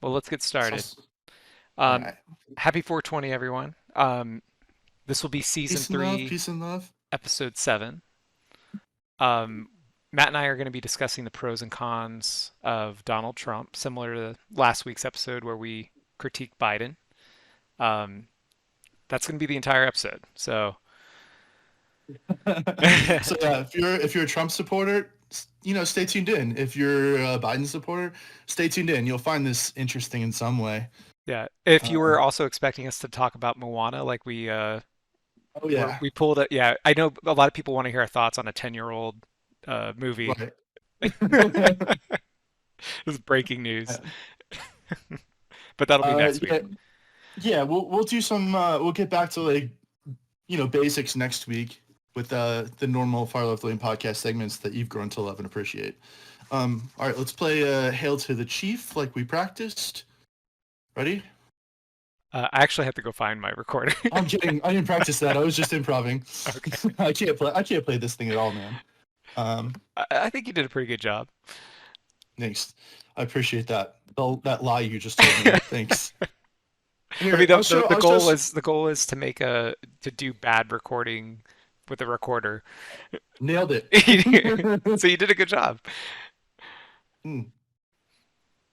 Well, let's get started. All Um, right. Happy 420, everyone. This will be season Peace and love. three, Peace and love. episode 7. Um, Matt and I are going to be discussing the pros and cons of Donald Trump, similar to last week's episode where we critiqued Biden. Um, that's going to be the entire episode. So, So yeah, if you're a Trump supporter, stay tuned in. If you're a Biden supporter, stay tuned in. You'll find this interesting in some way. yeah, if you Uh, were also expecting us to talk about Moana, like oh yeah, we pulled it. Yeah, I know a lot of people want to hear our thoughts on a 10-year-old movie. right. This is breaking news, but that'll be next week. Yeah, yeah. We'll do some. We'll get back to basics next week with the normal Far Left Lane podcast segments that you've grown to love and appreciate. All right, let's play Hail to the Chief like we practiced. Ready? I actually have to go find my recorder. I'm kidding. I didn't practice that. I was just improving. Okay. I can't play this thing at all, man. Um, I think you did a pretty good job. Thanks. I appreciate that. That lie you just told me. Thanks. I Here, mean, I'll show. the I'll show. goal is to make to do bad recording with a recorder. Nailed it. So you did a good job. Hmm.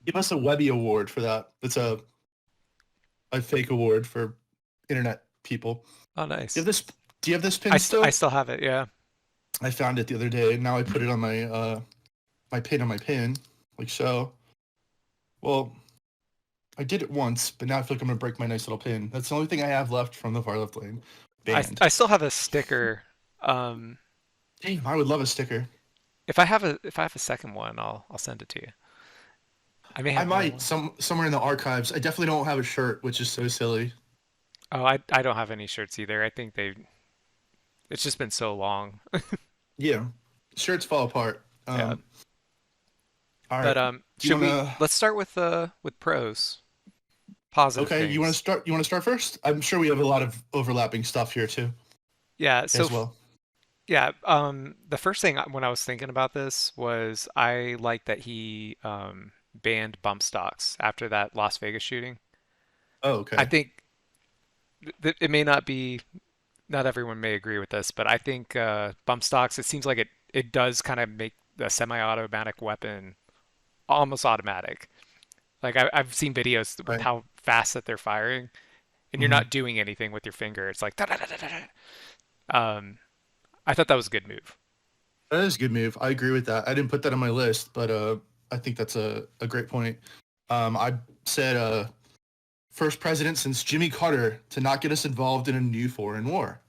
Give us a Webby award for that. It's a fake award for internet people. Oh, Do you nice. have this? Do you have this pin I still? still have it. Yeah. I found it the other day, and now I put it on my pin on my pin, like so. Well, I did it once, but now I feel like I'm gonna break my nice little pin. That's the only thing I have left from the far left lane band. I still have a sticker. Um, Damn, I would love a sticker. if I have a second one, I'll send it to you. I may I have more might ones. somewhere in the archives. I definitely don't have a shirt, which is so silly. Oh, I don't have any shirts either. I think it's just been so long. Yeah, shirts fall apart. Yeah. All But right. Do you should we wanna? let's start with pros, positive Okay, you wanna things. start? You wanna start first? I'm sure we have a lot of overlapping stuff here too, Yeah, as well. yeah, the first thing when I was thinking about this was I like that he banned bump stocks after that Las Vegas shooting. Oh, I okay. think that it may not be, not everyone may agree with this, but I think bump stocks, it seems like it does kind of make the semi-automatic weapon almost automatic. Like I've seen videos with Right. how fast that they're firing, and you're Hmm. not doing anything with your finger. It's like da, da, da, da, da, da. I thought that was a good move. That is a good move. I agree with that. I didn't put that on my list, but I think that's a great point. I said first president since Jimmy Carter to not get us involved in a new foreign war.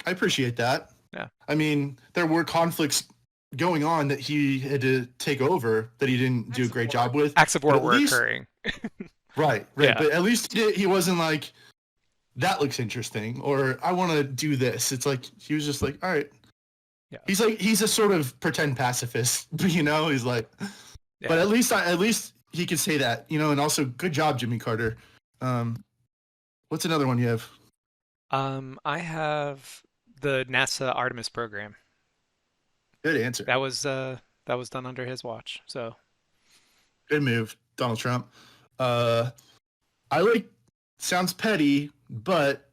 I appreciate that. Yeah, I mean, there were conflicts going on that he had to take over that he didn't do a great job with, acts of but war at were least occurring. right. Yeah, But at least he wasn't like that looks interesting or I want to do this. It's like he was just like, all right. yeah, He's a sort of pretend pacifist, you know. He's like, but yeah. at least he can say that, you know. And also, good job, Jimmy Carter. Um, what's another one you have? I have the NASA Artemis program. Good answer. That was done under his watch. So Good move, Donald Trump. Uh, I like sounds petty, but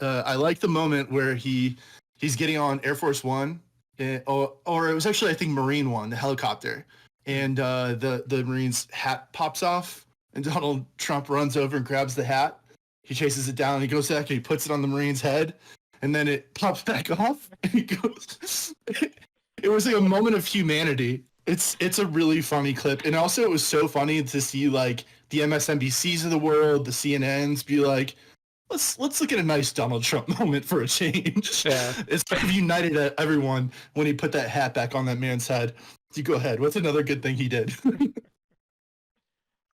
I like the moment where he's getting on Air Force One, or it was actually I think Marine One, the helicopter, mm, and the Marine's hat pops off, and Donald Trump runs over and grabs the hat. He chases it down. He goes back and he puts it on the Marine's head, and then it pops back off. And he goes. It was like a moment of humanity. It's a really funny clip, and also it was so funny to see like the MSNBCs of the world, the CNNs be like, let's look at a nice Donald Trump moment for a change. yeah. It's kind of united everyone when he put that hat back on that man's head. You go ahead. What's another good thing he did?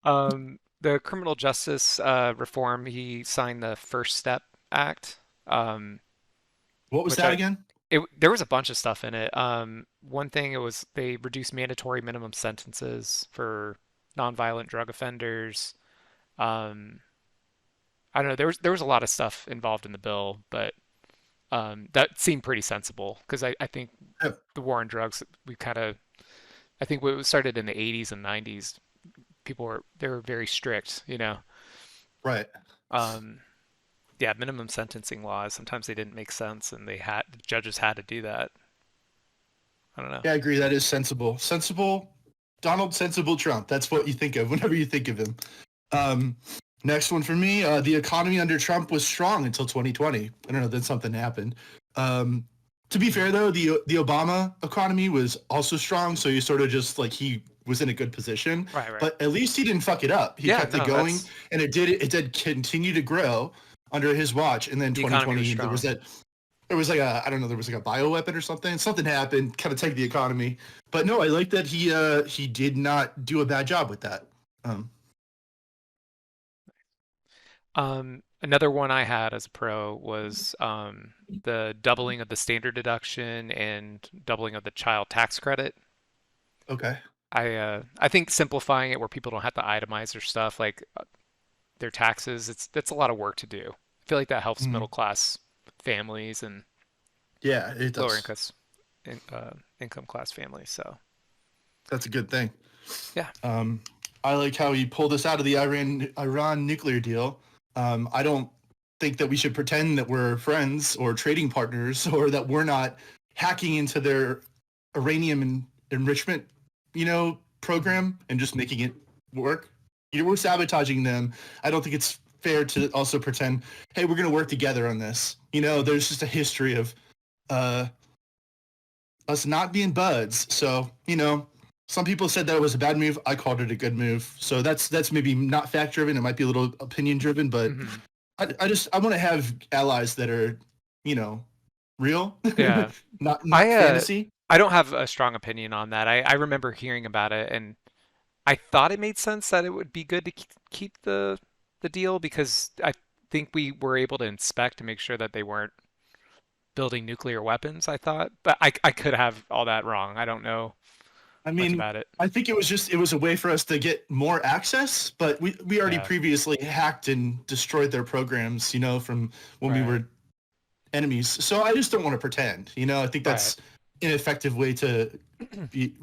The criminal justice reform, he signed the First Step Act, What was which that again? there was a bunch of stuff in it. One thing, it was they reduced mandatory minimum sentences for nonviolent drug offenders. Um, I don't know. There was a lot of stuff involved in the bill, but that seemed pretty sensible because I think the war on drugs, we kind of, I think it started in the 80s and 90s. people were they were very strict, you know. Right. Um, yeah, minimum sentencing laws sometimes they didn't make sense, and the judges had to do that. I don't know. Yeah, I agree. That is sensible. Sensible Donald Sensible Trump. That's what you think of whenever you think of him. Um, Next one for me. The economy under Trump was strong until 2020. I don't know. Then something happened. Um, to be fair, though, the Obama economy was also strong. So you sort of just like he was in a good position, Right, right. but at least he didn't fuck it up. He Yeah, kept it no, going, that's and it did continue to grow under his watch. And then the economy was 2020, strong. there was like a I don't know, there was like a bioweapon or something. Something happened, kind of tanked the economy. But no, I like that he did not do a bad job with that. Um, Another one I had as a pro was the doubling of the standard deduction and doubling of the child tax credit. okay. I think simplifying it where people don't have to itemize their stuff like their taxes, that's a lot of work to do. I feel like that helps Mm, middle class families and yeah, it lower does. income class families. So That's a good thing. yeah, Um, I like how he pulled us out of the Iran nuclear deal. I don't think that we should pretend that we're friends or trading partners or that we're not hacking into their enrichment, hmm, program and just making it work. We're sabotaging them. I don't think it's fair to also pretend, hey, we're going to work together on this. hmm, There's just a history of uh, us not being buds. So, some people said that it was a bad move. I called it a good move. So that's maybe not fact driven. It might be a little opinion driven, but hmm, I want to have allies that are, you know, real, yeah. not I fantasy. I don't have a strong opinion on that. I remember hearing about it and I thought it made sense that it would be good to keep the deal because I think we were able to inspect to make sure that they weren't building nuclear weapons, I thought. But I could have all that wrong. I don't know I much mean, about it. I think it was a way for us to get more access, but we already Yeah. previously hacked and destroyed their programs, from when we Right. were enemies. So I just don't want to pretend. I think Right. that's an effective way to be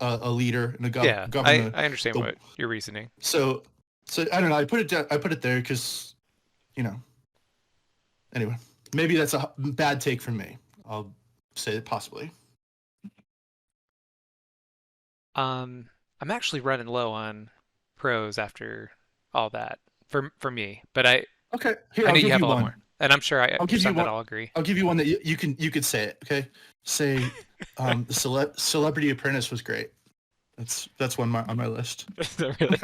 a leader and Yeah. govern I understand the what your reasoning. so so I don't know. I put it there because you know. Anyway, maybe that's a bad take from me. I'll say it possibly. Um, I'm actually running low on pros after all that for me, but Okay, here I I'll know you give have you a lot one. more, and I'm sure I'll there's give you some that one. I'll agree. I'll give you one that you could say it. Okay, say the Celebrity Apprentice was great. That's one on my list. Really?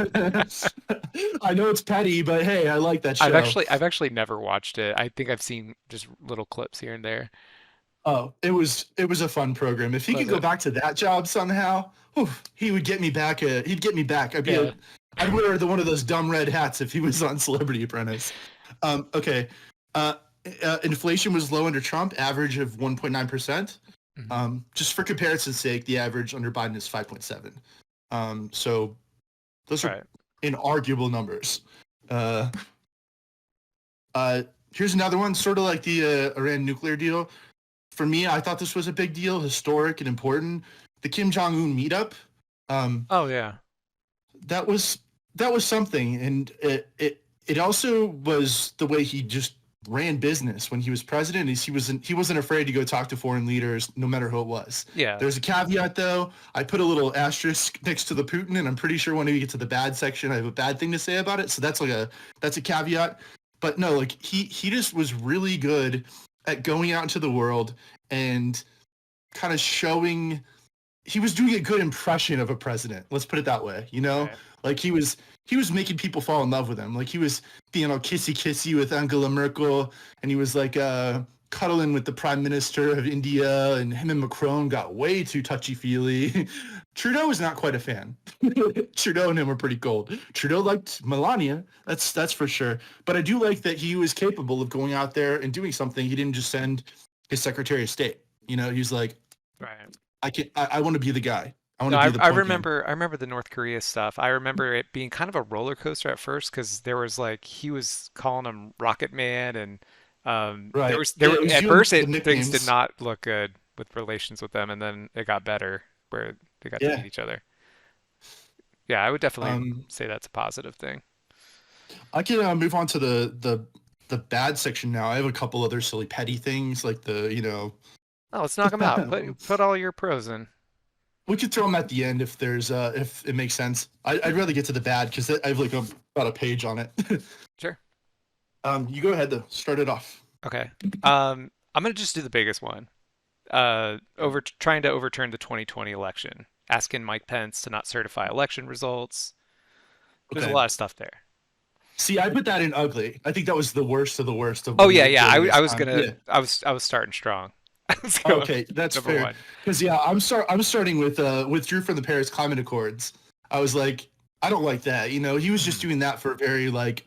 I know it's petty, but hey, I like that show. I've actually never watched it. I think I've seen just little clips here and there. Oh, it was a fun program. If he Was could go it? back to that job somehow, whew, he would get me back. He'd get me back. Yeah. I'd wear one of those dumb red hats if he was on Celebrity Apprentice. Okay, uh, inflation was low under Trump, average of 1.9%. Hmm. Just for comparison's sake, the average under Biden is 5.7. So those are Right. inarguable numbers. Uh, Here's another one, sort of like the Iran nuclear deal. For me, I thought this was a big deal, historic and important. The Kim Jong Un meetup, um, Oh yeah. that was that was something, and it also was the way he just ran business when he was president. Is he wasn't afraid to go talk to foreign leaders, no matter who it was. Yeah. There's a caveat though. I put a little asterisk next to the Putin, and I'm pretty sure when we get to the bad section, I have a bad thing to say about it. So that's a caveat. But no, like he just was really good at going out into the world and kind of showing he was doing a good impression of a president. Let's put it that way. Right. Like he was making people fall in love with him. Like he was being all kissy kissy with Angela Merkel, and he was like cuddling with the Prime Minister of India, and him and Macron got way too touchy feely. Trudeau was not quite a fan. Trudeau and him were pretty cold. Trudeau liked Melania, that's for sure. But I do like that he was capable of going out there and doing something. He didn't just send his Secretary of State. He's like, Right. I want to be the guy. I want No, to be the point man. I remember the North Korea stuff. I remember it being kind of a roller coaster at first because there was like he was calling him Rocket Man and Right. there Yeah, were he was at doing first the things did nicknames. not look good with relations with them and then it got better where they got to Yeah. meet each other. Yeah, I would definitely Um, say that's a positive thing. I can move on to the bad section now. I have a couple other silly petty things like the Oh, let's knock them out. Put all your pros in. we could throw them at the end if there's if it makes sense. I'd rather get to the bad because I have like about a page on it. Sure. You go ahead though. Start it off. Okay. I'm gonna just do the biggest one. Over trying to overturn the 2020 election, asking Mike Pence to not certify election results. There's a Okay. lot of stuff there. See, I put that in ugly. I think that was the worst of Oh when yeah, you're yeah. doing I this. was gonna. Yeah. I was starting strong. I was going Okay, that's number fair. one. Because yeah, I'm starting with withdrew from the Paris Climate Accords. I was like, I don't like that. He was just Mhm. doing that for very like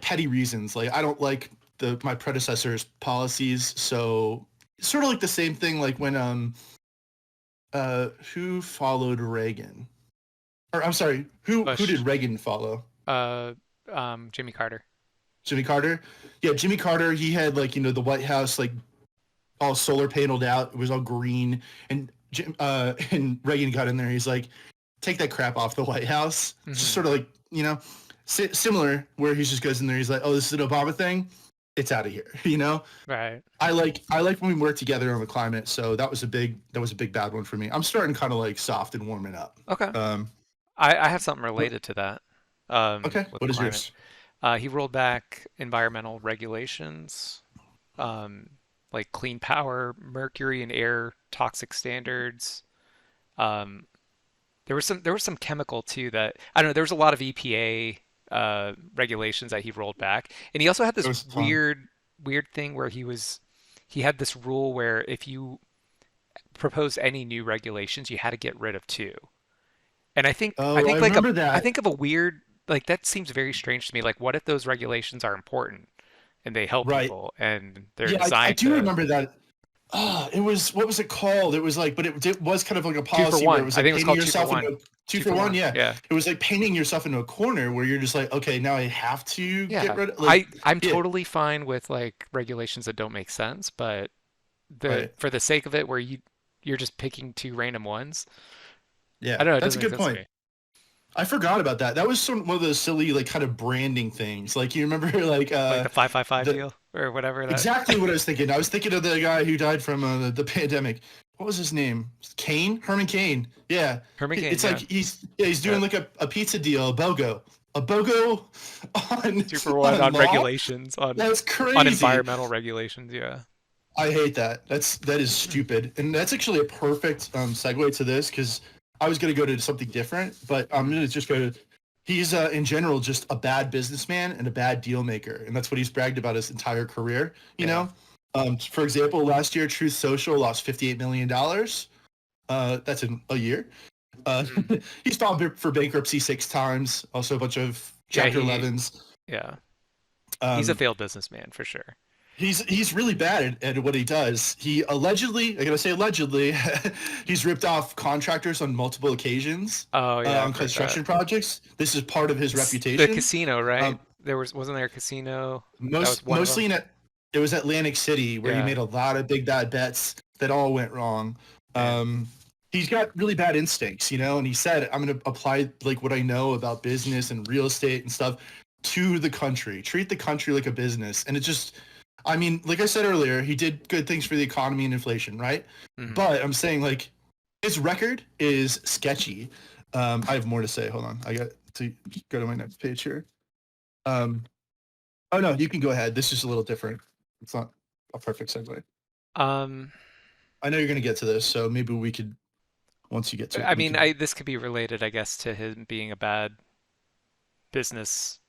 petty reasons. Like I don't like the my predecessor's policies. So sort of like the same thing like when who followed Reagan? Or I'm sorry, who did Bush. Reagan follow? Uh, Jimmy Carter. Jimmy Carter? Yeah, Jimmy Carter, he had like, the White House like all solar paneled out. It was all green. And and Reagan got in there. He's like, take that crap off the White House. It's just Hmm. sort of like, similar where he just goes in there. He's like, oh, this is an Obama thing. It's out of here. Right. I like when we work together on the climate. So that was a big bad one for me. I'm starting kind of like soft and warming up. Okay. Um, I have something related to that. okay. With What is climate. yours? He rolled back environmental regulations, um, like clean power, mercury and air toxic standards. Um, there was some chemical too that I don't know. There was a lot of EPA regulations that he rolled back, and he also had There this was a ton. weird thing where he had this rule where if you proposed any new regulations, you had to get rid of two. And Oh, I like a remember I that. think of a weird like that seems very strange to me. Like what if those regulations are important and they help Right. people and they're Yeah, I designed do to remember that. It was what was it called? It was like, but it was kind of like a two for policy where it one. was I like think it was painting called two for yourself one. into two Two for for one. one. Yeah, Yeah. it was like painting yourself into a corner where you're just like, okay, now I have to get Yeah. rid of like, I'm yeah, totally fine with like regulations that don't make sense, but the right, for the sake of it where you're just picking two random ones, I yeah, don't know, it that's a doesn't make good sense to point. me. I forgot about that. That was one of those silly like kind of branding things. Like you remember like Like the 555 the deal or whatever that exactly what I was thinking. I was thinking of the guy who died from the pandemic. What was his name? Kane? Herman Kane. Yeah. Herman Cain, It's like yeah. he's doing Yeah. like a pizza deal, a BOGO on Two for one on on law. regulations That's on crazy. environmental regulations, yeah. I hate that. That is stupid. And that's actually a perfect segue to this because I was gonna go to something different, but I'm Mhm. gonna just go to he's in general just a bad businessman and a bad deal maker. And that's what he's bragged about his entire career, you Yeah. know? For example, last year Truth Social lost $58 million. That's in a year. Uh, Mhm. he's filed for bankruptcy 6 times. Also a bunch of Yeah, Chapter 11s. yeah. He's a Um, failed businessman for sure. he's really bad at what he does. He allegedly, I gotta say allegedly, he's ripped off contractors on multiple occasions Oh yeah, on I've heard that. construction projects. This is part of his The reputation. casino, right? Um, Wasn't there a casino that was most one of them? mostly it was Atlantic City where he Yeah. made a lot of big bad bets that all went wrong. Man. Um, he's got really bad instincts, and he said, "I'm going to apply like what I know about business and real estate and stuff to the country. Treat the country like a business." And it just, I mean, like I said earlier, he did good things for the economy and inflation, right? Hmm. But I'm saying like his record is sketchy. I have more to say. Hold on, I got to go to my next page here. Um, Oh no, you can go ahead. This is a little different. It's not a perfect segue. Um, I know you're gonna get to this, so maybe we could once you get to it, I we mean, could. I this could be related, I guess, to him being a bad business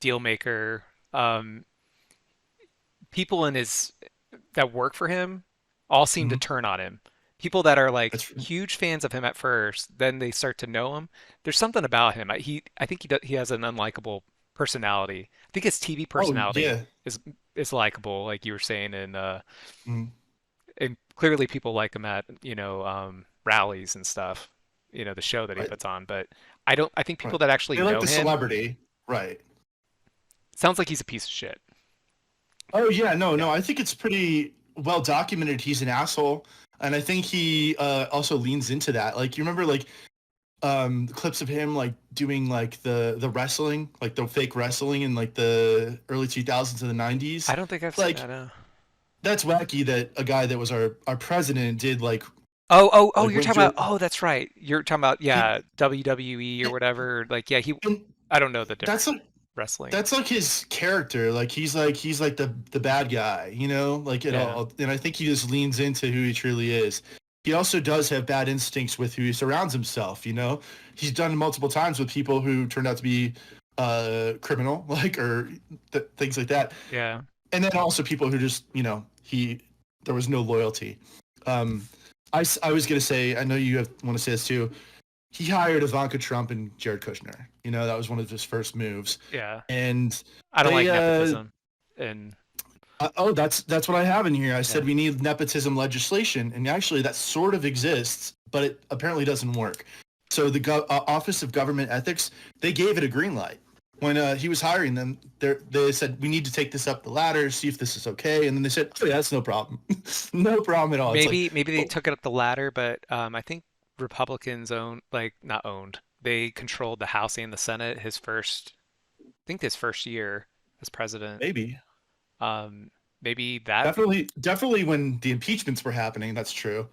deal maker. Um, People in his that work for him all seem to Mhm. turn on him. People that are like That's huge fans of him at first, then they start to know him. There's something about him. I think he has an unlikable personality. I think his TV oh personality yeah. is likable, like you were saying, Mhm. and clearly people like him at rallies and stuff. The show that he Right, puts on. But I don't. I think people right. that actually They like know the him celebrity, right? sounds like he's a piece of shit. Oh yeah, no, Yeah. no. I think it's pretty well documented. He's an asshole, and I think he also leans into that. Like you remember, like clips of him like doing like the wrestling, like the fake wrestling in like the early 2000s and the I 90s. don't think I've seen Like that. No. that's wacky that a guy that was our president did Oh, like you're went talking about. through Oh, that's right. You're talking about, he yeah, WWE or whatever. Like, yeah, he. and I don't know the that's different like wrestling. that's like his character. Like he's like the bad guy, you know, like it Yeah, all. And I think he just leans into who he truly is. He also does have bad instincts with who he surrounds himself. You know, he's done multiple times with people who turned out to be criminal, like or things like that. yeah, And then also people who just he there was no loyalty. Um, I was gonna say I know you want to say this too. He hired Ivanka Trump and Jared Kushner. You know that was one of his first moves, yeah. and I don't they like nepotism, and oh, that's what I have in here. I said yeah, we need nepotism legislation, and actually that sort of exists, but it apparently doesn't work. So the Office of Government Ethics, they gave it a green light when he was hiring them. They said we need to take this up the ladder, see if this is okay, and then they said, oh yeah, that's no problem, no problem at all. It's like, maybe they oh, took it up the ladder, but I think Republicans owned, like, not owned. They controlled the House and the Senate I think his first year as president. maybe, Um, maybe that. definitely when the impeachments were happening, that's true.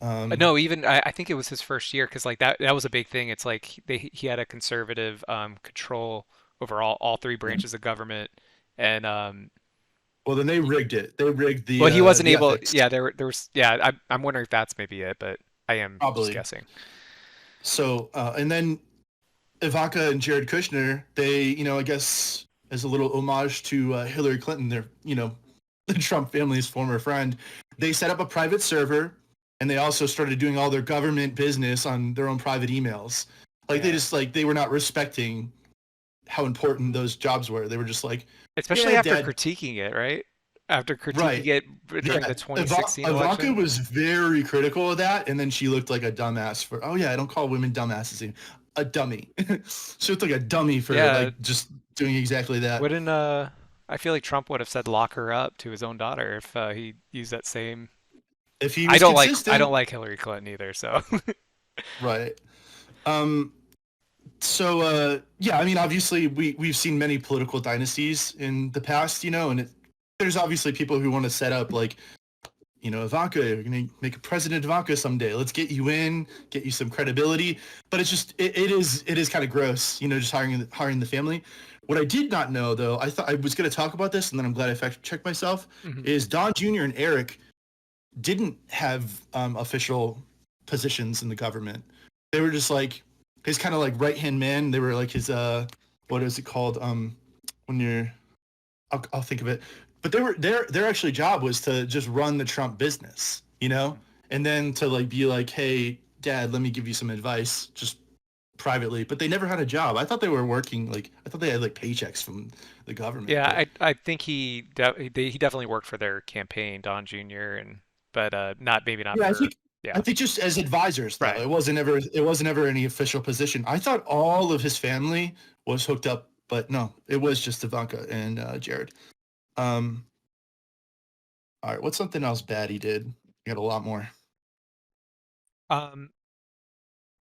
Um, No, even I think it was his first year because, like, that was a big thing. It's like he had a conservative control over all three branches of government, and well, then they he, rigged it. They rigged well, he wasn't the able. ethics, Yeah, there was, yeah. I'm wondering if that's maybe it, but I am just probably. guessing. So, and then Ivanka and Jared Kushner, they, I guess as a little homage to Hillary Clinton, their, the Trump family's former friend, they set up a private server and they also started doing all their government business on their own private emails. Like they Yeah, just like they were not respecting how important those jobs were. They were just like, especially yeah, after dad, critiquing it, right? After critiquing right. it during Yeah. the 2016 Ivanka election. was very critical of that, and then she looked like a dumbass for, oh yeah, I don't call women dumbasses. A dummy. She looked like a dummy for Yeah, like just doing exactly that. wouldn't I feel like Trump would have said lock her up to his own daughter if he used that same. If he was I don't consistent, like Hillary Clinton either, so. right. Um, so yeah, I mean, obviously we've seen many political dynasties in the past, and there's obviously people who want to set up like, Ivanka, you're gonna make a president Ivanka someday. Let's get you in, get you some credibility. But it's just it is kind of gross, just hiring the family. What I did not know though, I thought I was gonna talk about this, and then I'm glad I fact checked myself. Mhm. Is Don Jr. and Eric didn't have official positions in the government. They were just like his kind of like right hand man. They were like his what is it called? When you're I'll think of it. But they were their actually job was to just run the Trump business, and then to like be like, hey, Dad, let me give you some advice, just privately. But they never had a job. I thought they were working like I thought they had like paychecks from the government. Yeah, But I think he definitely worked for their campaign, Don Jr. and but not maybe not yeah, I for, think I yeah. think just as advisors though, Right. it wasn't ever any official position. I thought all of his family was hooked up, but no, it was just Ivanka and Jared. Um, all right, what's something else bad he did? I got a lot more. Um,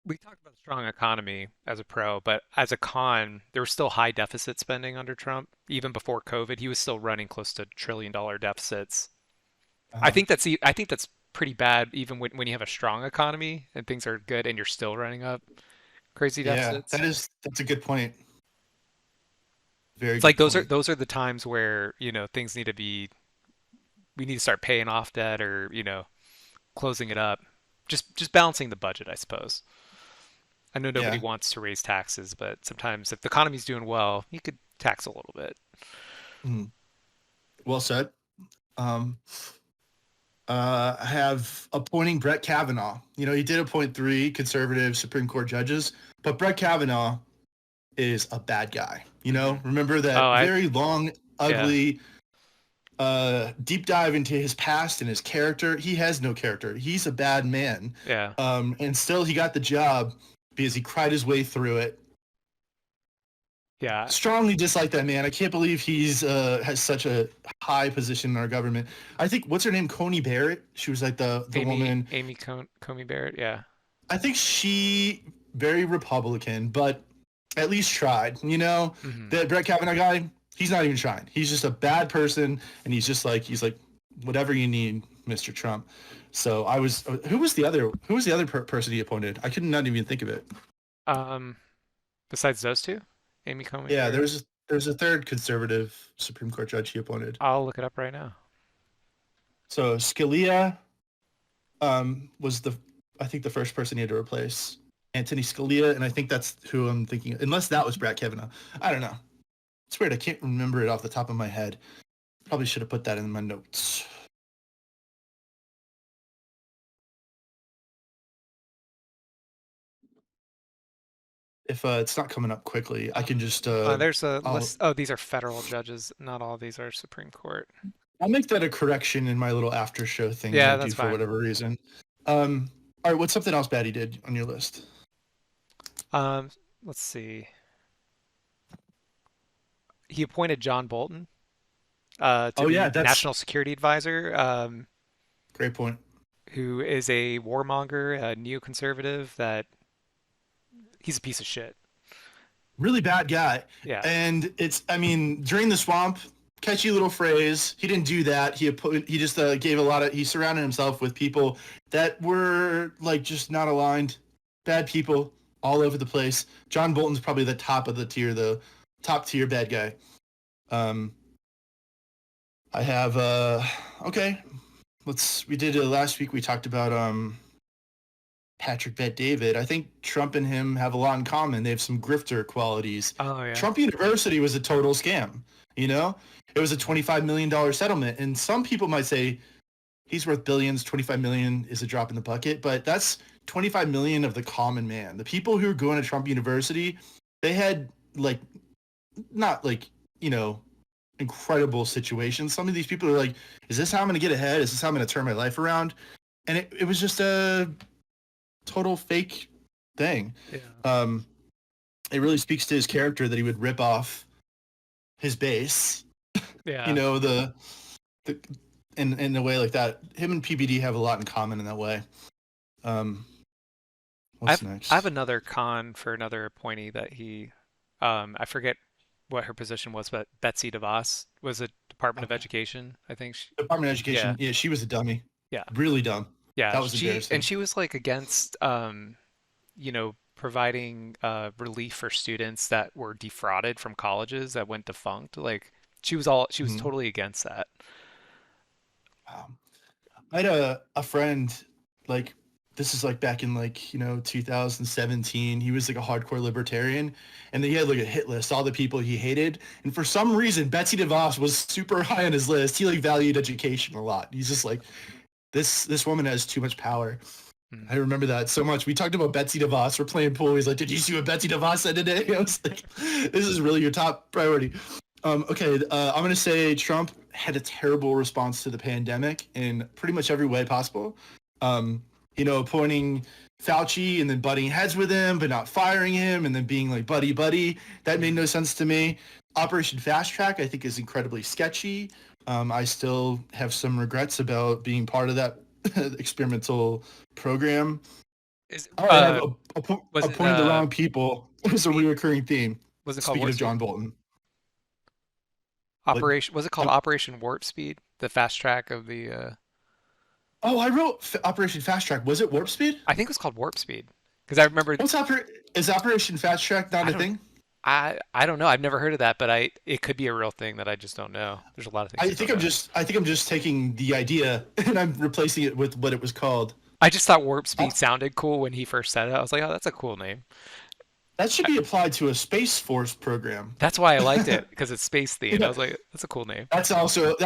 we talked about a strong economy as a pro, but as a con, there was still high deficit spending under Trump. Even before COVID, he was still running close to $1 trillion deficits. Uh-huh. I think that's pretty bad even when you have a strong economy and things are good and you're still running up crazy Yeah, deficits. that's a good point. Very It's like good point. those are the times where, things need to be we need to start paying off debt or, closing it up. Just balancing the budget, I suppose. I know nobody Yeah. wants to raise taxes, but sometimes if the economy's doing well, you could tax a little bit. Mhm. Well said. Um, I have appointing Brett Kavanaugh. He did appoint three conservative Supreme Court judges, but Brett Kavanaugh is a bad guy. Hmm. Remember Oh, that very long, yeah, ugly deep dive into his past and his character. He has no character. He's a bad man. yeah, And still he got the job because he cried his way through it. yeah. Strongly dislike that man. I can't believe he's has such a high position in our government. I think what's her name, Coney Barrett. She was like the woman. Comey Barrett, yeah. I think she. very Republican, but at least tried. You know, Hmm. the Brett Kavanaugh guy, he's not even trying. He's just a bad person, and he's like whatever you need, Mr. Trump. So I was who was the other person he appointed? I could not even think of it. Um, Besides those two, Amy Coney Yeah, or there's a third conservative Supreme Court judge he appointed. I'll look it up right now. So Scalia was the I think the first person he had to replace. Anthony Scalia, and I think that's who I'm thinking. Unless that was Brett Kavanaugh, I don't know. It's weird. I can't remember it off the top of my head. Probably should have put that in my notes. If it's not coming up quickly, I can just There's a I'll list. Oh, these are federal judges. Not all these are Supreme Court. I'll make that a correction in my little after show thing that Yeah, I do that's for fine. whatever reason. All right, what's something else bad he did on your list? Um, let's see. He appointed John Bolton to Oh yeah, be that's National Security Advisor, great point. who is a warmonger, a neoconservative. That he's a piece of shit. Really bad guy. Yeah, And I mean, during the swamp, catchy little phrase. He didn't do that. He just gave a lot of. He surrounded himself with people that were like just not aligned, bad people all over the place. John Bolton's probably the top of the tier, though, top tier bad guy. Um, I have okay. We did last week. We talked about Patrick Bet David. I think Trump and him have a lot in common. They have some grifter qualities. oh yeah. Trump University was a total scam. You know, it was a $25 million settlement, and some people might say he's worth billions. 25 million is a drop in the bucket, but that's 25 million of the common man. The people who are going to Trump University, they had like not like you know incredible situations. Some of these people are like, is this how I'm going to get ahead? Is this how I'm going to turn my life around? And it was just a total fake thing. Yeah. Um, it really speaks to his character that he would rip off his base. You Yeah. know, the in a way like that. Him and PBD have a lot in common in that way. Um, what's I have next? another con for another appointee that I forget what her position was, but Betsy DeVos was a Department of Okay. Education, I think. Department of Yeah, Education. Yeah, she was a dummy. yeah, Really dumb. yeah. That was embarrassing. She was like against, providing relief for students that were defrauded from colleges that went defunct. Like she was Mhm. totally against that. Wow. I had a friend like this is like back in like 2017. He was like a hardcore libertarian, and then he had like a hit list, all the people he hated. And for some reason, Betsy DeVos was super high on his list. He like valued education a lot. He's just like this woman has too much power. Mm. I remember that so much. We talked about Betsy DeVos. We're playing pool. He's like, "Did you see what Betsy DeVos said today?" I was like, "This is really your top priority." Okay, I'm gonna say Trump had a terrible response to the pandemic in pretty much every way possible. Um, appointing Fauci and then butting heads with him, but not firing him, and then being like buddy buddy. That made Mm. no sense to me. Operation Fast Track, I think, is incredibly sketchy. I still have some regrets about being part of that experimental program. Is All right, I have was it appointing the wrong people. It was a speed reoccurring theme. was it called Speaking Warp of Speed? John Bolton, what? Operation was it called Operation Warp Speed? The fast track of the Oh, I wrote Operation Fast Track. Was it Warp Speed? I think it was called Warp Speed because I remember Is Operation Fast Track not I a don't thing? I don't know. I've never heard of that, but I it could be a real thing that I just don't know. There's a lot of things I don't know. I think I'm just taking the idea and I'm replacing it with what it was called. I just thought Warp Speed That's, sounded cool when he first said it. I was like, oh, that's a cool name. that should I, be applied to a Space Force program. that's why I liked it because it's space themed. I Yeah, was like, that's a cool name. that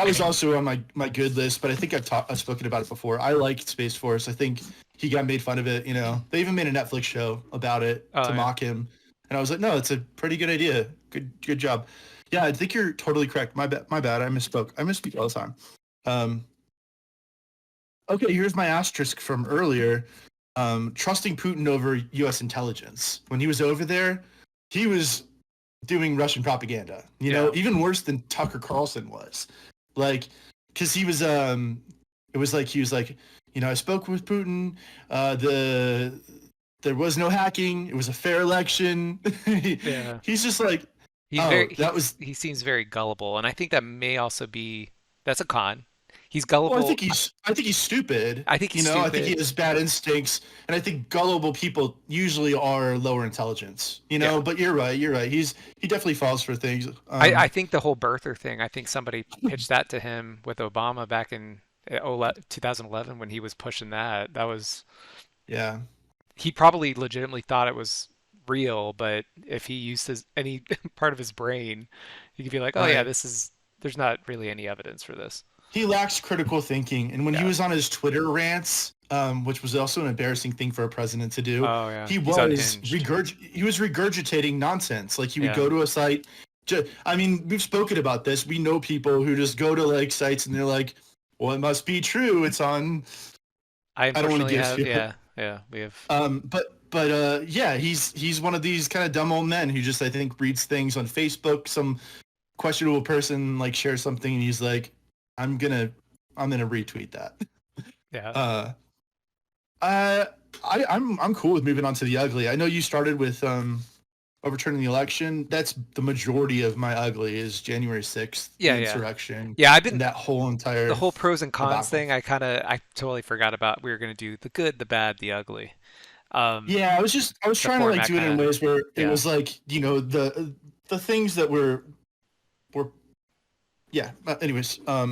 was also on my good list, but I think I've spoken about it before. I liked Space Force. I think he got made fun of it. They even made a Netflix show about it Oh to yeah. mock him, and I was like, no, it's a pretty good idea. Good job. Yeah, I think you're totally correct. My bad. I misspoke. I misspeak all the time. Um, okay, here's my asterisk from earlier. Trusting Putin over U.S. intelligence. When he was over there, he was doing Russian propaganda. Yeah. Even worse than Tucker Carlson was. Like, because it was like he was like, I spoke with Putin. The there was no hacking. It was a fair election. Yeah. He's just like, He's very oh, that was. he seems very gullible, and I think that may also be that's a con. He's Well, gullible. I think he's stupid. I think he's You know, I think he stupid. has bad instincts, and I think gullible people usually are lower intelligence. You Yeah. know, but you're right. You're right. He definitely falls for things. I think the whole birther thing, I think somebody pitched that to him with Obama back in 2011 when he was pushing that. That was Yeah. he probably legitimately thought it was real, but if he used his any part of his brain, he could be like, "Oh yeah, Right. this is there's not really any evidence for this." He lacks critical thinking, and when he Yeah. was on his Twitter rants, which was also an embarrassing thing for a president to do, Oh yeah. He's unhinged. he was regurgitating nonsense. Like he would Yeah. go to a site. I mean, we've spoken about this. We know people who just go to like sites and they're like, "Well, it must be true. It's on." I I don't want to unfortunately give have, you. yeah, yeah, we have, But yeah, he's one of these kind of dumb old men who just I think reads things on Facebook. Some questionable person like shares something, and he's like, "I'm gonna I'm gonna retweet that." yeah. Uh, uh, I'm cool with moving on to the ugly. I know you started with overturning the election. That's the majority of my ugly is January 6th, Yeah, the yeah. insurrection, Yeah, I've and been that whole the entire whole pros and cons debacle. thing. I totally forgot about. We were gonna do the good, the bad, the ugly. Um, Yeah, I was the trying to like format do it kind in of, ways where it yeah. was like the things that were yeah. Anyways, I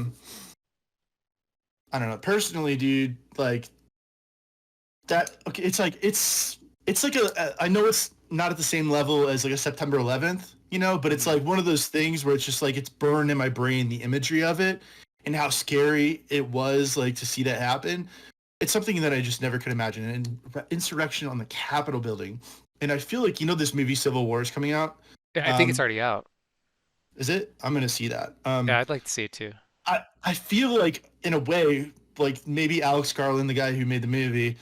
don't know. Personally, dude, like that. Okay, it's like it's like I know it's not at the same level as like a September 11th, you know, but it's Hmm. like one of those things where it's just like it's burned in my brain the imagery of it and how scary it was like to see that happen. It's something that I just never could imagine. And insurrection on the Capitol building, and I feel like this movie Civil War is coming out. Yeah, I think it's Um, already out. is it? I'm gonna see that. Yeah, I'd like to see it too. I feel like in a way like maybe Alex Garland, the guy who made the movie,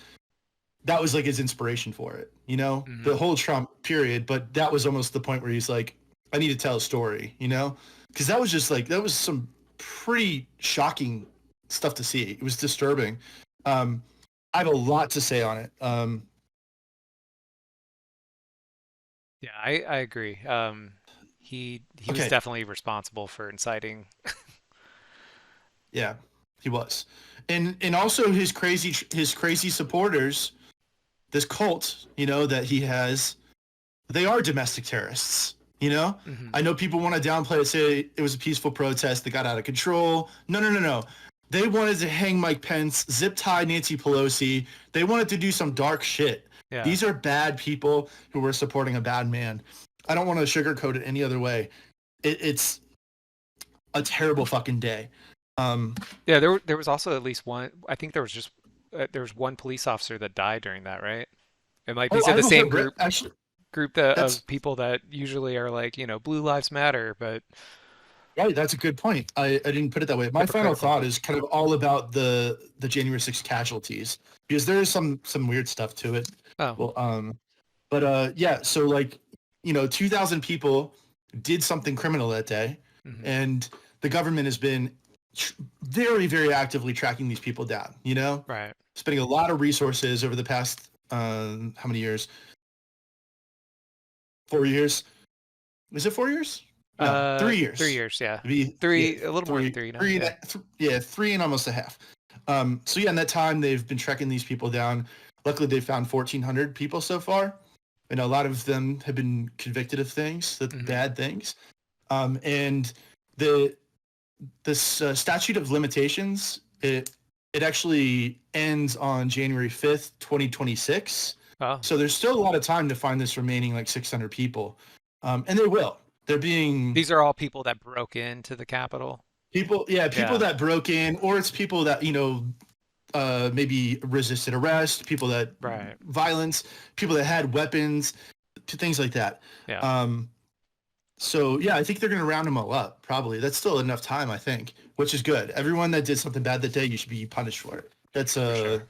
that was like his inspiration for it, the Hmm. whole Trump period. But that was almost the point where he's like, I need to tell a story, because that was just like, that was some pretty shocking stuff to see. It was disturbing. Um, I have a lot to say on it. Yeah, I agree. He was Okay. definitely responsible for inciting. Yeah, he was. And also his crazy supporters, this cult, that he has, they are domestic terrorists. Hmm. I know people want to downplay it, say it was a peaceful protest that got out of control. No, no, no, no. They wanted to hang Mike Pence, zip tie Nancy Pelosi. They wanted to do some dark shit. Yeah. These are bad people who were supporting a bad man. I don't want to sugarcoat it any other way. It's a terrible fucking day. Um, Yeah, there was also at least one. I think there was just there was one police officer that died during that, right? And like oh, these I are the have a same whole group actually. That's of people that usually are like, Blue Lives Matter, but right. That's a good point. I didn't put it that way. My final hypocritical. thought is kind of all about the January 6th casualties because there is some weird stuff to it. Oh. Well, but yeah. So like, 2,000 people did something criminal that day, Hmm. and the government has been very very actively tracking these people down. Right. Spending a lot of resources over the past how many years? 4 years. Is it 4 years? No, 3 years. 3 years, yeah. Yeah, A little more than three, three now. three, Yeah. yeah, three and almost a half. So yeah, in that time they've been tracking these people down. Luckily, they found 1,400 people so far, and a lot of them have been convicted of things, Hmm. bad things. And the this statute of limitations, it actually ends on January 5th, 2026. Oh. So there's still a lot of time to find this remaining like 600 people, and they will. They're being These are all people that broke into the Capitol. people, yeah, people Yeah. that broke in, or it's people that maybe resisted arrest, people that Right. violence, people that had weapons, things like that. Yeah, Um, so yeah, I think they're gonna round them all up. Probably that's still enough time, I think, which is good. Everyone that did something bad that day, you should be punished for it. That's for sure.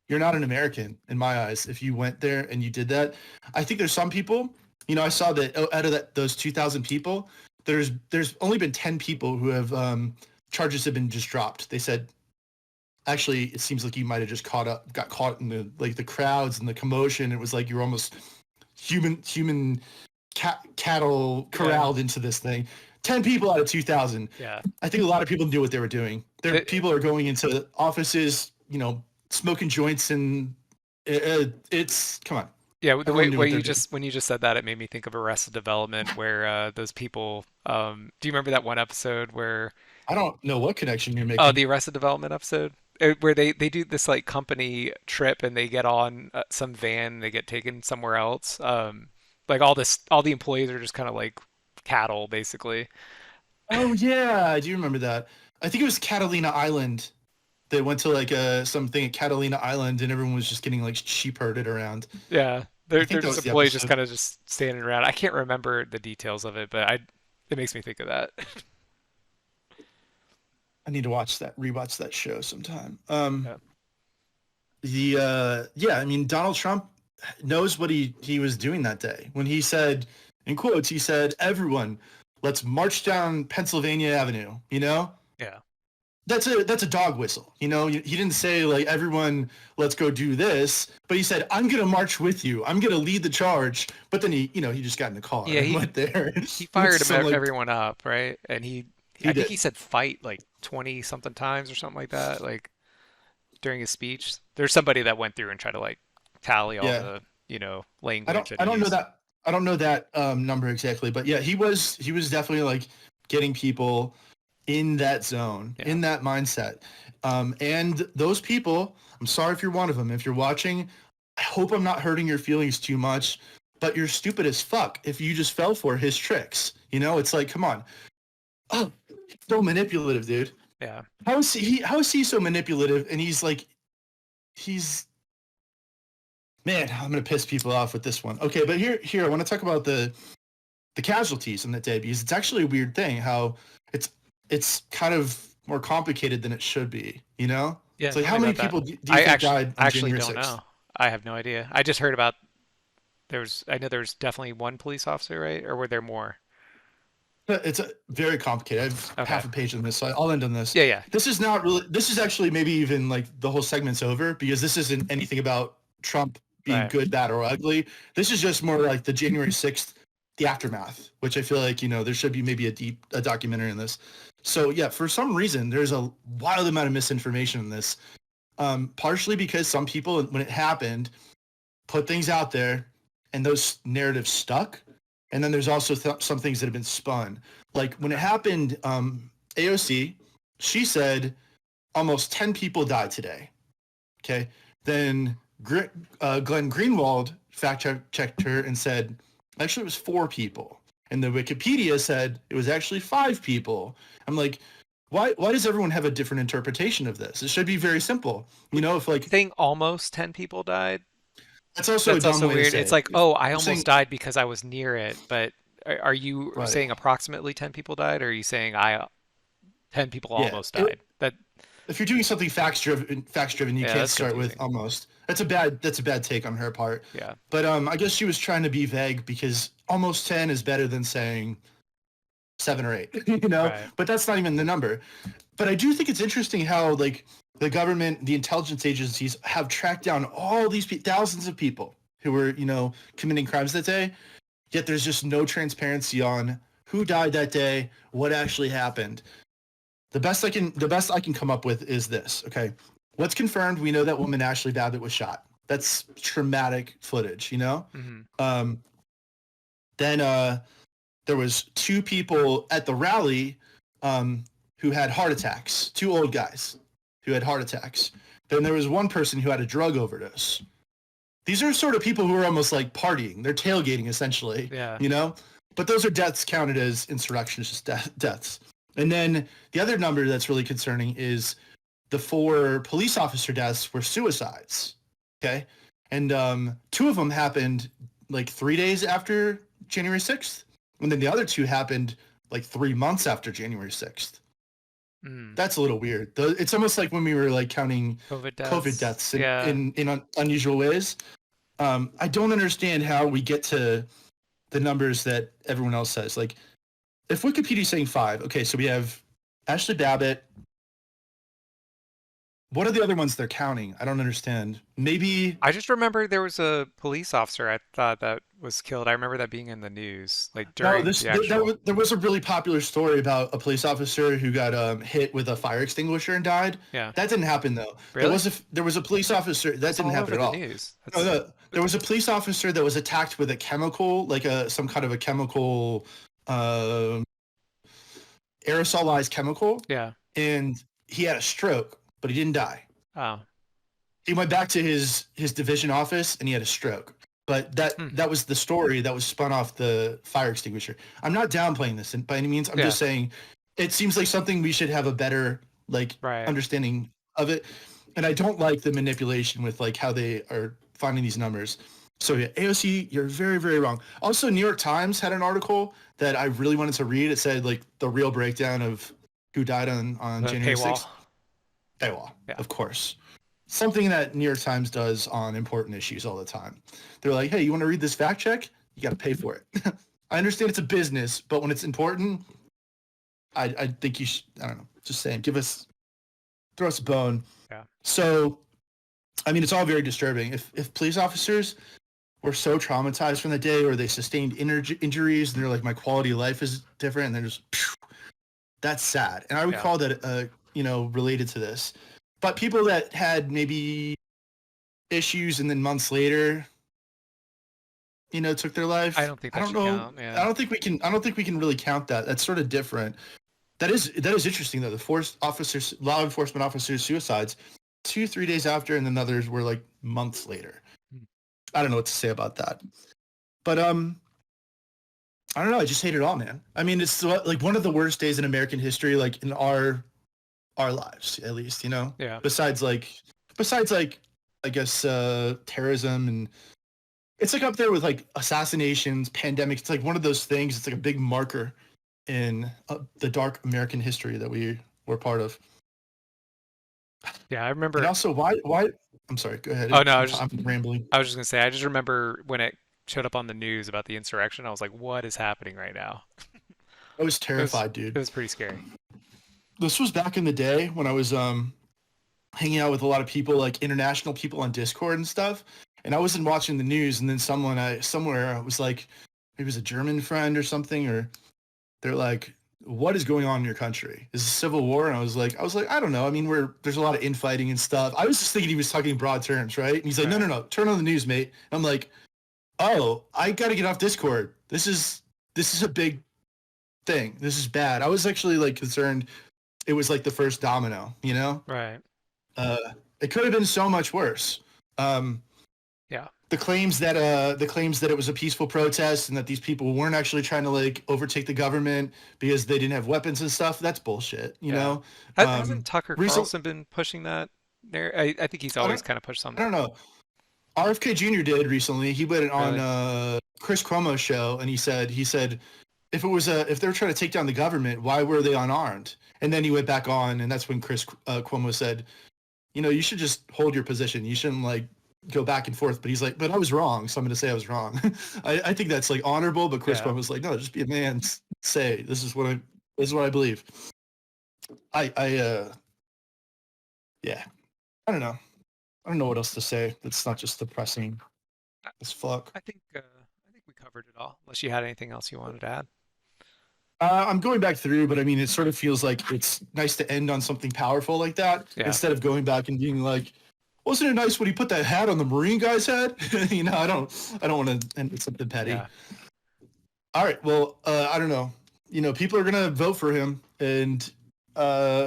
you're not an American in my eyes if you went there and you did that. I think there's some people, I saw that out of those 2,000 people, there's only been 10 people who have charges have been just dropped. They said actually, it seems like you might have just got caught in the crowds and the commotion. It was like you were almost human cattle Yeah, corralled into this thing. 10 people out of 2,000. yeah. I think a lot of people knew what they were doing. The, People are going into offices, smoking joints, and it's come on. yeah, the Everyone way knew way what they're you doing. just when you just said that, it made me think of Arrested Development, where those people. Do you remember that one episode where I don't know what connection you're oh, making. the Arrested Development episode, where they do this like company trip and they get on some van, and they get taken somewhere else. Like all the employees are just kind of like cattle, basically. Oh yeah, I do remember that. I think it was Catalina Island. They went to like something at Catalina Island, and everyone was just getting like sheep herded around. Yeah, I they're think that just was the employees just episode. kind of just standing around. I can't remember the details of it, but I it makes me think of that. I need to rewatch that show sometime. Yeah, Yeah, I mean Donald Trump knows what he was doing that day when he said, in quotes, he said, "Everyone, let's march down Pennsylvania Avenue." yeah, That's a dog whistle. He didn't say like, "Everyone, let's go do this," but he said, "I'm gonna march with you. I'm gonna lead the charge." But then he just got in the car yeah. and He went there he with fired some like everyone up, right? And I he think he did. said fight like 20 something times or something like that, like during his speech. There's somebody that went through and tried to like tally all Yeah, the, I don't language that I he don't know used. that I don't know that number exactly, but yeah, he was definitely like getting people in that zone, Yeah. in that mindset. And those people, I'm sorry if you're one of them. If you're watching, I hope I'm not hurting your feelings too much, but you're stupid as fuck if you just fell for his tricks. It's like, come on. Oh, so manipulative, dude. Yeah. How is he so manipulative? And he's man, I'm gonna piss people off with this one. Okay, but here I want to talk about the casualties in that day because it's actually a weird thing how it's it's kind of more complicated than it should be. Yeah, It's like tell me how many about that. people do you think died I on actually January don't 6th? know. I have no idea. I just heard about I know there's definitely one police officer, right? Or were there more? It's very complicated. I have Okay. half a page on this, so I'll end on this. Yeah, yeah. This is not really. This is actually maybe even like the whole segment's over because this isn't anything about Trump being Right. good, bad, or ugly. This is just more like the January 6th, the aftermath, which I feel like there should be maybe a documentary in this. So yeah, for some reason, there's a wild amount of misinformation in this. Partially because some people, when it happened, put things out there, and those narratives stuck. And then there's also some things that have been spun. Like when it happened, AOC, she said almost 10 people died today. Okay. Then Glenn Greenwald checked her and said, actually, it was 4 people. And the Wikipedia said it was actually 5 people. I'm like, why does everyone have a different interpretation of this? It should be very simple. If like, Saying almost 10 people died, that's also a that's dumb also way to weird. say It's it. like, oh, I You're almost saying, died because I was near it, but are you right. saying approximately 10 people died, or are you saying 10 people Yeah. almost died? That If you're doing something facts driven, you yeah, can't that's start with confusing. almost. That's a bad take on her part. Yeah. But I guess she was trying to be vague because almost 10 is better than saying 7 or 8, Right. But that's not even the number. But I do think it's interesting how like the government, the intelligence agencies have tracked down all these thousands of people who were, committing crimes that day. Yet there's just no transparency on who died that day, what actually happened. The best I can come up with is this. Okay, what's confirmed? We know that woman Ashley Babbitt was shot. That's traumatic footage. Hmm. Um, then there was 2 people at the rally who had heart attacks. 2 old guys who had heart attacks. Then there was one person who had a drug overdose. These are sort of people who are almost like partying. They're tailgating essentially, Yeah. But those are deaths counted as insurrectionist deaths. And then the other number that's really concerning is the 4 police officer deaths were suicides. Okay. And 2 of them happened like 3 days after January 6th. And then the other 2 happened like 3 months after January 6th. Mm. That's a little weird. It's almost like when we were like counting COVID COVID deaths. deaths in, Yeah. in, in unusual ways. I don't understand how we get to the numbers that everyone else says. Like, if Wikipedia is saying 5, okay, so we have Ashley Babbitt, What are the other ones they're counting? I don't understand. Maybe I just remember there was a police officer I thought that was killed. I remember that being in the news, like no. during the actual. There was a really popular story about a police officer who got hit with a fire extinguisher and died. Yeah. That didn't happen though. Really? There was a police officer that That's didn't all happen over at the all. news. No, That's no. There was a police officer that was attacked with a chemical, like some kind of a chemical, uh, aerosolized chemical, yeah. and he had a stroke, but he didn't die. Oh. He went back to his division office and he had a stroke. But Hmm. that was the story that was spun off the fire extinguisher. I'm not downplaying this by any means. I'm Yeah. just saying it seems like something we should have a better like Right. understanding of it. And I don't like the manipulation with like how they are finding these numbers. So yeah, AOC, you're very, very wrong. Also, New York Times had an article that I really wanted to read. It said like the real breakdown of who died on The January paywall. 6th. Paywall, Yeah. of course. Something that New York Times does on important issues all the time. They're like, hey, you want to read this fact check? You got to pay for it. I understand it's a business, but when it's important, I think you should, I don't know, just saying, throw us a bone. Yeah. So, I mean, it's all very disturbing. If police officers were so traumatized from the day or they sustained injuries and they're like, my quality of life is different, and they're just, that's sad. And I would Yeah. call that, related to this. But people that had maybe issues and then months later, took their life. I don't think I that don't should know. count. Yeah. I don't think we can really count that. That's sort of different. That is interesting though. Law enforcement officers suicides 2-3 days after, and then others were like months later. Hmm. I don't know what to say about that. But I don't know. I just hate it all, man. I mean, it's like one of the worst days in American history, like in our lives, at least. Yeah. Besides like I guess terrorism, and it's like up there with like assassinations, pandemics. It's like one of those things. It's like a big marker in the dark American history that we were part of. Yeah. I And remember. also, why? I'm sorry. Go ahead. Oh no, I'm rambling. I was just gonna say, I just remember when it showed up on the news about the insurrection, I was like, what is happening right now? I was It was terrified, it dude. was pretty scary. This was back in the day when I was hanging out with a lot of people, like international people on Discord and stuff. And I wasn't watching the news, and then somewhere was like, maybe it was a German friend or something, or they're like, "What is going on in your country? Is this a civil war?" And I was like, I don't know. I mean, there's a lot of infighting and stuff. I was just thinking he was talking in broad terms, right? And he's like, "No, Right. no, no, turn on the news, mate." And I'm like, "Oh, I got to get off Discord. This is a big thing. This is bad." I was actually like concerned. It was like the first domino, you know. Right. Uh, it could have been so much worse. Um, Yeah. the claims that it was a peaceful protest and that these people weren't actually trying to like overtake the government because they didn't have weapons and stuff, that's bullshit, you Yeah. know. Hasn't Tucker Recent Carlson been pushing that there? I think he's I always don't kind of pushed I something. don't know. RFK Jr. did recently. He went on Really? Chris Cuomo's show and he said if they were trying to take down the government, why were they unarmed? And then he went back on, and that's when Chris Cuomo said, you should just hold your position. You shouldn't like go back and forth. But he's like, but I was wrong, so I'm going to say I was wrong. I think that's like honorable. But Chris Yeah. Cuomo was like, no, just be a man. Say this is what I believe. I yeah. I don't know. I don't know what else to say. That's not just depressing I, as fuck. I think we covered it all. Unless you had anything else you wanted to add. I'm going back through, but I mean, it sort of feels like it's nice to end on something powerful like that Yeah. instead of going back and being like, wasn't it nice when he put that hat on the Marine guy's head? I don't want to end with something petty. Yeah. All right, well, I don't know. People are gonna vote for him, and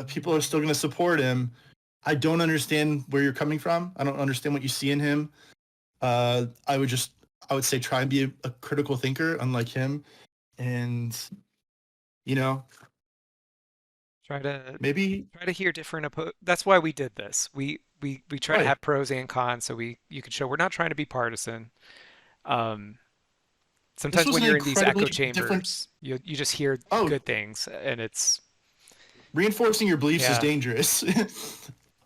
people are still gonna support him. I don't understand where you're coming from. I don't understand what you see in him. I would say try and be a critical thinker, unlike him, and you know, Try to maybe try to hear different that's why we did this. We try to right. have pros and cons so you can show we're not trying to be partisan. Um, This sometimes was when an you're in these incredibly echo different. chambers, you just hear Oh, good things and it's reinforcing your beliefs is yeah, dangerous.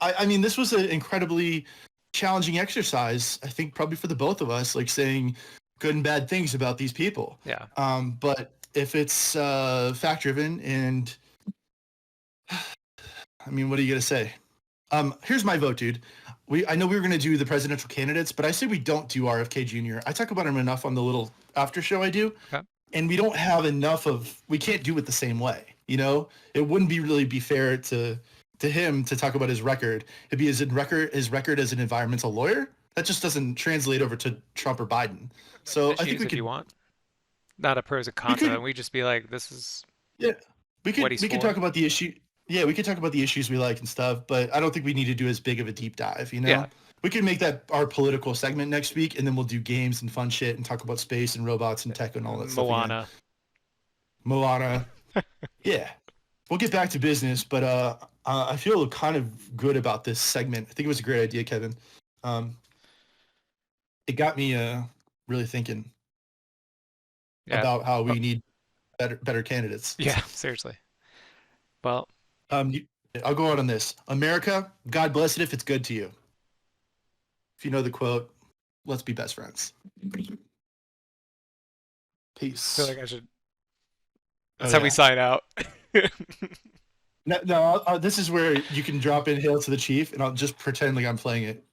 I mean, this was an incredibly challenging exercise. I think probably for the both of us, like saying good and bad things about these people. yeah. But if it's fact driven, and I mean, what are you gonna say? Here's my vote, dude. I know we were gonna do the presidential candidates, but I say we don't do RFK Jr. I talk about him enough on the little after show I do, Okay. and we don't have enough of. We can't do it the same way. You know, it wouldn't be really be fair to him to talk about his record. It'd be his record as an environmental lawyer. That just doesn't translate over to Trump or Biden. So I think Issues if you want, not a pros and we cons of could it. We just be like, this is yeah what he's we could talk for. about the issue. Yeah, we could talk about the issues we like and stuff, but I don't think we need to do as big of a deep dive. You Yeah, know, we can make that our political segment next week, and then we'll do games and fun shit and talk about space and robots and tech and all that stuff again. Moana. Moana, yeah, we'll get back to business, but I feel kind of good about this segment. I think it was a great idea, Kevin. Um, it got me really thinking Yeah. about how Oh, we need better candidates. yeah. Seriously. Well, Um, you, I'll go out on this. America, God bless it if it's good to you. If you know the quote, let's be best friends. I feel Peace. like I should. Oh That's how we yeah. sign out. No, this is where you can drop in "Hail to the Chief," and I'll just pretend like I'm playing it.